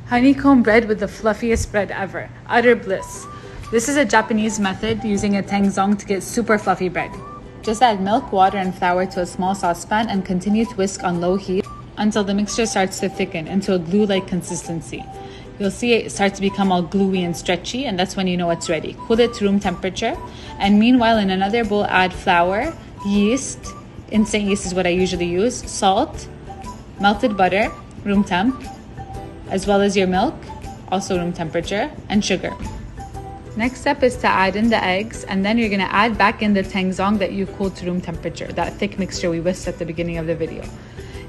Honeycomb bread with the fluffiest bread ever. Utter bliss. This is a Japanese method using a tangzhong to get super fluffy bread. Just add milk, water, and flour to a small saucepan and continue to whisk on low heat until the mixture starts to thicken into a glue-like consistency. You'll see it start to become all gluey and stretchy, and that's when you know it's ready. Cool it to room temperature, and meanwhile in another bowl add flour, yeast, instant yeast is what I usually use, salt, melted butter, room temp, as well as your milk, also room temperature, and sugar. Next step is to add in the eggs, and then you're going to add back in the tangzhong that you cooled to room temperature, that thick mixture we whisked at the beginning of the video.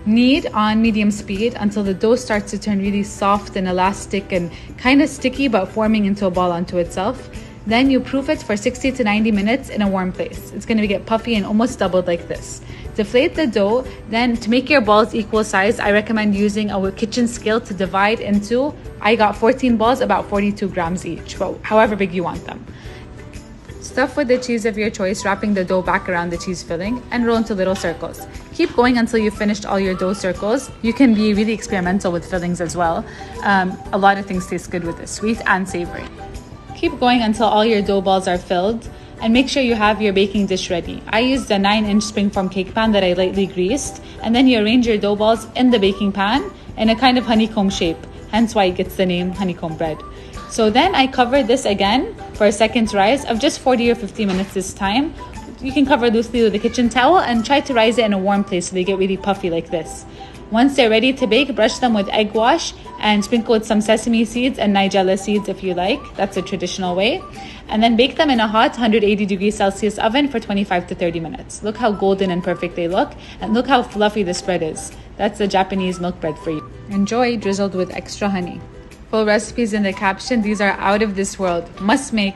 Knead on medium speed until the dough starts to turn really soft and elastic and kind of sticky but forming into a ball onto itself. Then you proof it for 60 to 90 minutes in a warm place. It's going to get puffy and almost doubled like this. Deflate the dough. Then to make your balls equal size, I recommend using a kitchen scale to divide into, I got 14 balls, about 42 grams each, but however big you want them. Stuff with the cheese of your choice, wrapping the dough back around the cheese filling, and roll into little circles. Keep going until you've finished all your dough circles. You can be really experimental with fillings as well. A lot of things taste good with this, sweet and savory. Keep going until all your dough balls are filled, and make sure you have your baking dish ready. I used a 9-inch springform cake pan that I lightly greased, and then you arrange your dough balls in the baking pan in a kind of honeycomb shape, hence why it gets the name honeycomb bread. So then I covered this again for a second rise of just 40 or 50 minutes this time. You can cover loosely with a kitchen towel and try to rise it in a warm place so they get really puffy like this. Once they're ready to bake, brush them with egg wash and sprinkle with some sesame seeds and nigella seeds if you like. That's a traditional way. And then bake them in a hot 180 degrees Celsius oven for 25 to 30 minutes. Look how golden and perfect they look, and look how fluffy this bread is. That's the Japanese milk bread for you. Enjoy, drizzled with extra honey. Full recipes in the caption. These are out of this world. Must make.